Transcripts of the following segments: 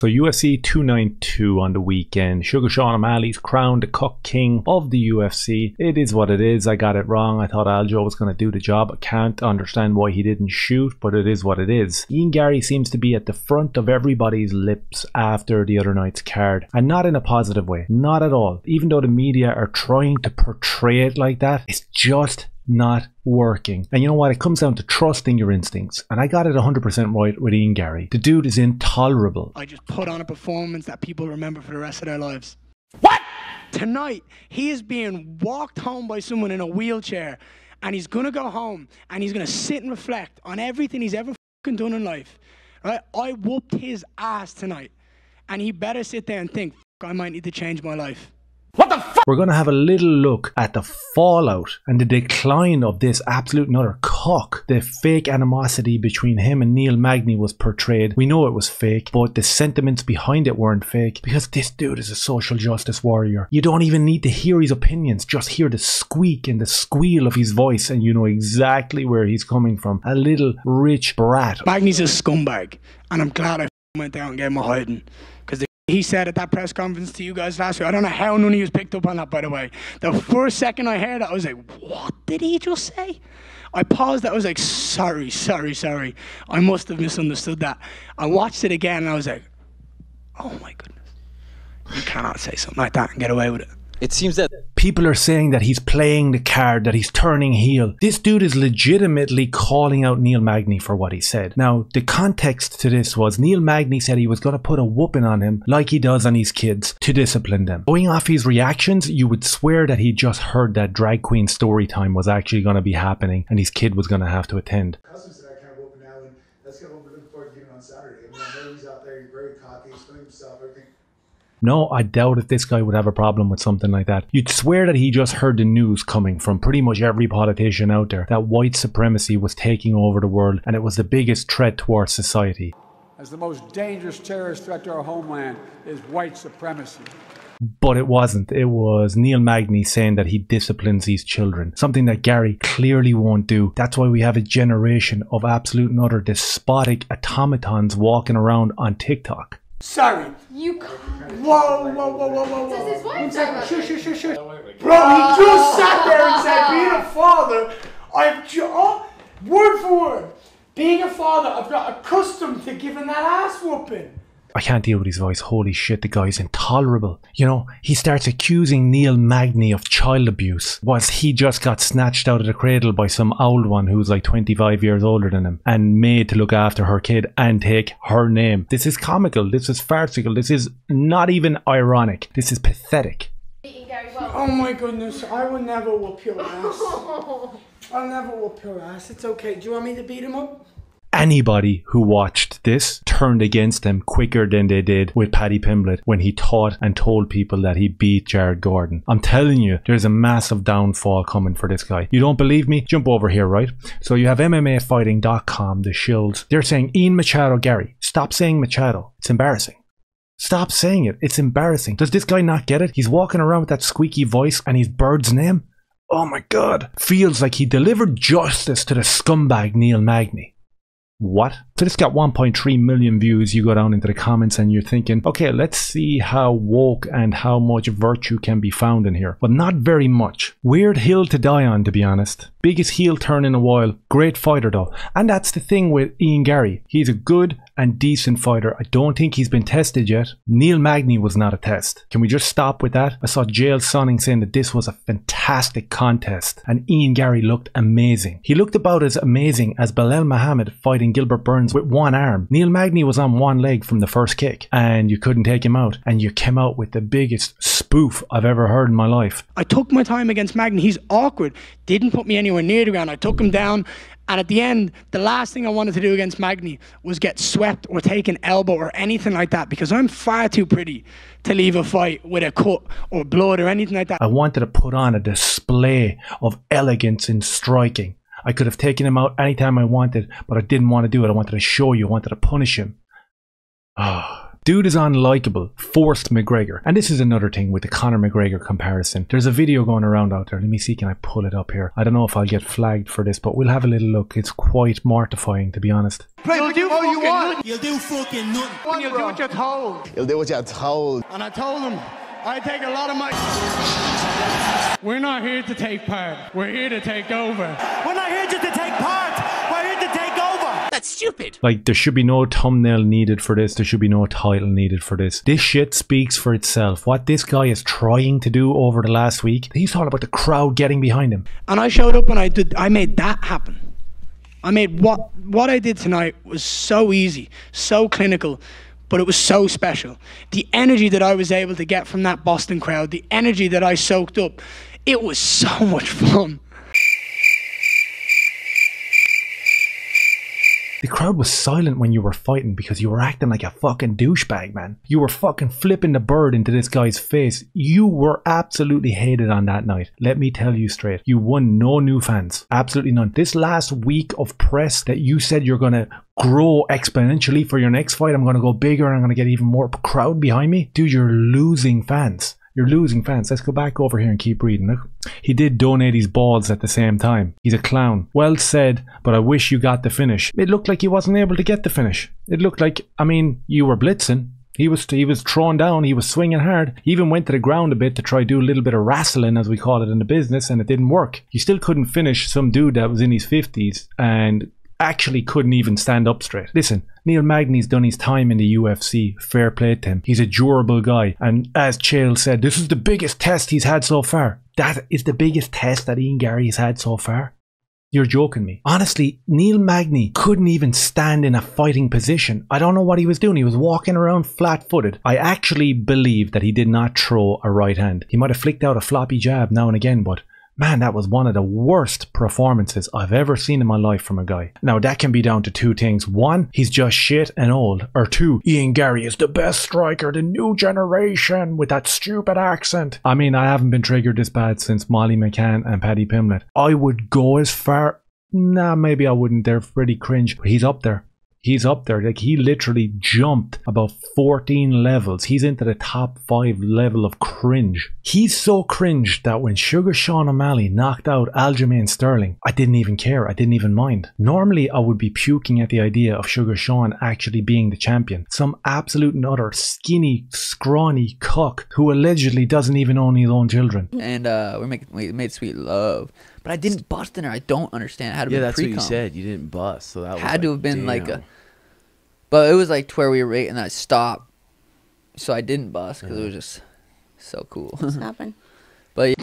So UFC 292 on the weekend. Sugar Sean O'Malley's crowned the Cuck King of the UFC. It is what it is. I got it wrong. I thought Aljo was going to do the job. I can't understand why he didn't shoot, but it is what it is. Ian Garry seems to be at the front of everybody's lips after the other night's card. And not in a positive way. Not at all. Even though the media are trying to portray it like that, it's just not working. And you know what? It comes down to trusting your instincts. And I got it 100% right with Ian Garry. The dude is intolerable. I just put on a performance that people remember for the rest of their lives. What? Tonight, he is being walked home by someone in a wheelchair. And he's going to go home and he's going to sit and reflect on everything he's ever fucking done in life. Right? I whooped his ass tonight. And he better sit there and think, I might need to change my life. What the fuck? We're going to have a little look at the fallout and the decline of this absolute nutter cock. The fake animosity between him and Neil Magny was portrayed. We know it was fake, but the sentiments behind it weren't fake because this dude is a social justice warrior. You don't even need to hear his opinions, just hear the squeak and the squeal of his voice and you know exactly where he's coming from. A little rich brat. Magny's a scumbag and I'm glad I went down and gave him a hiding. Because he said at that press conference to you guys last week, I don't know how none of you picked up on that, by the way. The first second I heard it, I was like, what did he just say? I paused, I was like, sorry. I must have misunderstood that. I watched it again and I was like, oh my goodness. You cannot say something like that and get away with it. It seems that people are saying that he's playing the card, that he's turning heel. This dude is legitimately calling out Neil Magny for what he said. Now, the context to this was Neil Magny said he was going to put a whooping on him like he does on his kids to discipline them. Going off his reactions, you would swear that he just heard that drag queen story time was actually going to be happening and his kid was going to have to attend. Accustomed to that kind of whooping now, and that's what we're looking forward to getting on Saturday. I mean, I know he's out there, he's very cocky, he's feeling himself, everything. No, I doubt if this guy would have a problem with something like that. You'd swear that he just heard the news coming from pretty much every politician out there that white supremacy was taking over the world and it was the biggest threat to our society. As the most dangerous terrorist threat to our homeland is white supremacy. But it wasn't. It was Neil Magny saying that he disciplines these children. Something that Garry clearly won't do. That's why we have a generation of absolute and utter despotic automatons walking around on TikTok. Sorry. You Whoa. Does his wife know? Shush. Bro, he just sat there and said, being a father, word for word, being a father, I've got accustomed to giving that ass whooping. I can't deal with his voice. Holy shit, the guy's intolerable. You know, he starts accusing Neil Magny of child abuse whilst he just got snatched out of the cradle by some old one who's like 25 years older than him and made to look after her kid and take her name. This is comical. This is farcical. This is not even ironic. This is pathetic. Oh my goodness, I will never whoop your ass. I'll never whoop your ass. It's okay. Do you want me to beat him up? Anybody who watched this turned against him quicker than they did with Paddy Pimblett when he taught and told people that he beat Jared Gordon. I'm telling you, there's a massive downfall coming for this guy. You don't believe me? Jump over here, right? So you have MMAfighting.com, the shills. They're saying, Ian Machado Garry, stop saying Machado. It's embarrassing. Stop saying it. It's embarrassing. Does this guy not get it? He's walking around with that squeaky voice and his bird's name. Oh my God. Feels like he delivered justice to the scumbag Neil Magny. What? So this got 1.3 million views. You go down into the comments and you're thinking, okay, let's see how woke and how much virtue can be found in here. But not very much. Weird hill to die on, to be honest. Biggest heel turn in a while. Great fighter though. And that's the thing with Ian Garry. He's a good and decent fighter. I don't think he's been tested yet. Neil Magny was not a test. Can we just stop with that? I saw Jail Sonning saying that this was a fantastic contest and Ian Garry looked amazing. He looked about as amazing as Belal Muhammad fighting Gilbert Burns with one arm. Neil Magny was on one leg from the first kick and you couldn't take him out and you came out with the biggest spoof I've ever heard in my life. I took my time against Magny. He's awkward. Didn't put me anywhere near the ground. I took him down. And at the end, the last thing I wanted to do against Magny was get swept or take an elbow or anything like that because I'm far too pretty to leave a fight with a cut or blood or anything like that. I wanted to put on a display of elegance in striking. I could have taken him out anytime I wanted, but I didn't want to do it. I wanted to show you. I wanted to punish him. Dude is unlikable, forced McGregor. And this is another thing with the Conor McGregor comparison. There's a video going around out there. Let me see, can I pull it up here? I don't know if I'll get flagged for this, but we'll have a little look. It's quite mortifying, to be honest. You'll do all you want. You'll do fucking nothing. You'll do what you're told. You'll do what you're told. And I told him, I take a lot of my... We're not here to take part. We're here to take over. We're not here just to take part. We're here to take over. That's stupid. Like, there should be no thumbnail needed for this. There should be no title needed for this. This shit speaks for itself. What this guy is trying to do over the last week, he's all about the crowd getting behind him. And I showed up and I made that happen. I made what I did tonight was so easy, so clinical, but it was so special. The energy that I was able to get from that Boston crowd, the energy that I soaked up, it was so much fun. The crowd was silent when you were fighting because you were acting like a fucking douchebag, man. You were fucking flipping the bird into this guy's face. You were absolutely hated on that night. Let me tell you straight. You won no new fans. Absolutely none. This last week of press that you said you're going to grow exponentially for your next fight, I'm going to go bigger and I'm going to get even more crowd behind me. Dude, you're losing fans. You're losing fans. Let's go back over here and keep reading. Look, he did donate his balls at the same time. He's a clown. Well said, but I wish you got the finish. It looked like he wasn't able to get the finish. It looked like, I mean, you were blitzing. He was thrown down. He was swinging hard. He even went to the ground a bit to try to do a little bit of wrestling, as we call it in the business, and it didn't work. You still couldn't finish some dude that was in his 50s and actually couldn't even stand up straight. Listen, Neil Magny's done his time in the UFC. Fair play to him. He's a durable guy. And as Chael said, this is the biggest test he's had so far. That is the biggest test that Ian Garry has had so far? You're joking me. Honestly, Neil Magny couldn't even stand in a fighting position. I don't know what he was doing. He was walking around flat-footed. I actually believe that he did not throw a right hand. He might have flicked out a floppy jab now and again, but man, that was one of the worst performances I've ever seen in my life from a guy. Now, that can be down to two things. One, he's just shit and old. Or two, Ian Garry is the best striker, the new generation, with that stupid accent. I mean, I haven't been triggered this bad since Molly McCann and Paddy Pimblett. I would go as far... Nah, maybe I wouldn't. They're pretty cringe. But he's up there. He's up there. Like, he literally jumped about 14 levels. He's into the top 5 level of cringe. He's so cringe that when Sugar Sean O'Malley knocked out Aljamain Sterling, I didn't even care. I didn't even mind. Normally, I would be puking at the idea of Sugar Sean actually being the champion. Some absolute and utter skinny, scrawny cuck who allegedly doesn't even own his own children. And we made sweet love. But I didn't bust in her. I don't understand. It had to be that's pre-com. what you said. You didn't bust. So that had to have been damn. like a... But it was like to where we were right and I stopped. So I didn't bust because it was just so cool. Stopping. But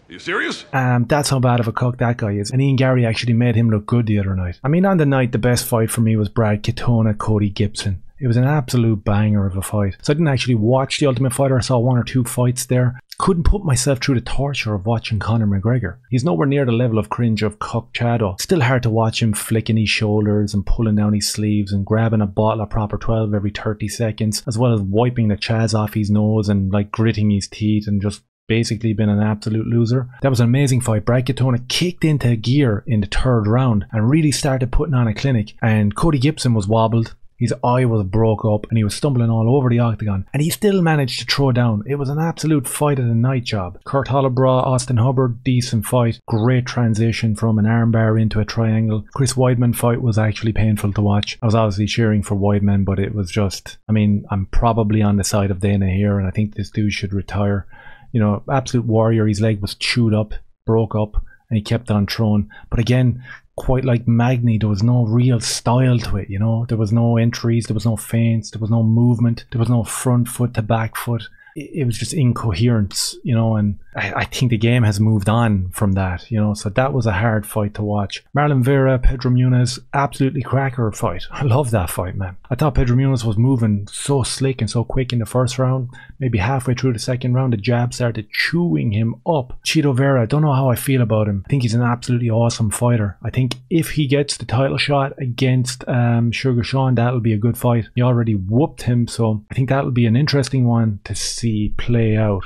You serious? That's how bad of a cook that guy is. And Ian Garry actually made him look good the other night. I mean, on the night, the best fight for me was Brad Katona, Cody Gibson. It was an absolute banger of a fight. So I didn't actually watch The Ultimate Fighter. I saw 1 or 2 fights there. Couldn't put myself through the torture of watching Conor McGregor. He's nowhere near the level of cringe of Cuck Chado. Still hard to watch him flicking his shoulders and pulling down his sleeves and grabbing a bottle of Proper 12 every 30 seconds, as well as wiping the chaz off his nose and like gritting his teeth and just basically been an absolute loser. That was an amazing fight. Brad Katona kicked into gear in the 3rd round and really started putting on a clinic, and Cody Gibson was wobbled. His eye was broke up and he was stumbling all over the octagon, and he still managed to throw down. It was an absolute fight of the night job. Kurt Hollowbrough, Austin Hubbard, decent fight. Great transition from an armbar into a triangle. Chris Weidman fight was actually painful to watch. I was obviously cheering for Weidman, but it was just, I mean, I'm probably on the side of Dana here, and I think this dude should retire. You know, absolute warrior. His leg was chewed up, broke up, and he kept on throwing. But again, quite like Magny, there was no real style to it, you know. There was no entries, there was no feints, there was no movement, there was no front foot to back foot. It was just incoherence, you know, and I think the game has moved on from that, you know, so that was a hard fight to watch. Marlon Vera, Pedro Muniz, absolutely cracker fight. I love that fight, man. I thought Pedro Muniz was moving so slick and so quick in the 1st round. Maybe halfway through the 2nd round, the jab started chewing him up. Chito Vera, I don't know how I feel about him. I think he's an absolutely awesome fighter. I think if he gets the title shot against Sugar Sean, that'll be a good fight. He already whooped him, so I think that'll be an interesting one to see play out.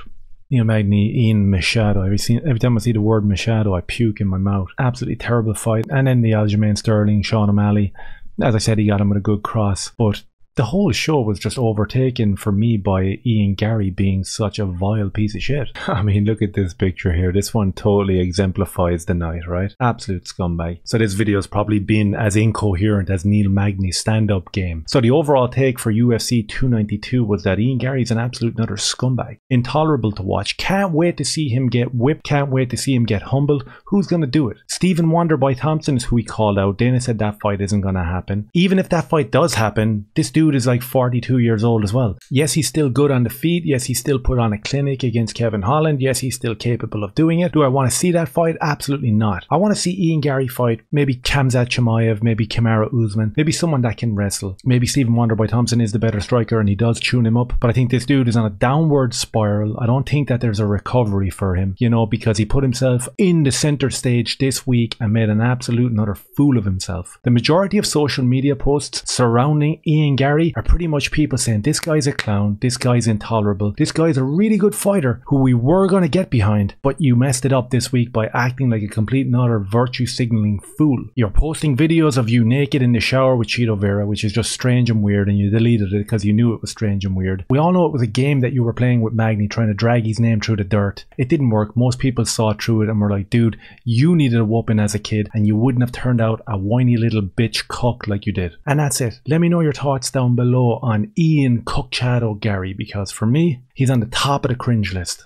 Neil Magny, Ian Machado. Every time I see the word Machado, I puke in my mouth. Absolutely terrible fight. And then the Aljamain Sterling, Sean O'Malley. As I said, he got him with a good cross. But the whole show was just overtaken for me by Ian Garry being such a vile piece of shit. I mean, look at this picture here. This one totally exemplifies the night, right? Absolute scumbag. So this video's probably been as incoherent as Neil Magny's stand-up game. So the overall take for UFC 292 was that Ian Garry's an absolute nutter scumbag. Intolerable to watch. Can't wait to see him get whipped. Can't wait to see him get humbled. Who's gonna do it? Stephen Wonderboy Thompson is who he called out. Dana said that fight isn't gonna happen. Even if that fight does happen, this dude is like 42 years old as well. Yes, he's still good on the feet. Yes, he still put on a clinic against Kevin Holland. Yes, he's still capable of doing it. Do I want to see that fight? Absolutely not. I want to see Ian Garry fight maybe Khamzat Chimaev, maybe Kamaru Usman, maybe someone that can wrestle. Maybe Stephen Wonderboy Thompson is the better striker and he does tune him up, but I think this dude is on a downward spiral. I don't think that there's a recovery for him, you know, because he put himself in the center stage this week and made an absolute another fool of himself. The majority of social media posts surrounding Ian Garry are pretty much people saying this guy's a clown, this guy's intolerable, this guy's a really good fighter who we were going to get behind, but you messed it up this week by acting like a complete and utter virtue signaling fool. You're posting videos of you naked in the shower with Cheeto Vera, which is just strange and weird, and you deleted it because you knew it was strange and weird. We all know it was a game that you were playing with Magny, trying to drag his name through the dirt. It didn't work. Most people saw through it and were like, dude, you needed a whooping as a kid and you wouldn't have turned out a whiny little bitch cuck like you did. And that's it. Let me know your thoughts down below on Ian Cuckchado Garry, because for me, he's on the top of the cringe list.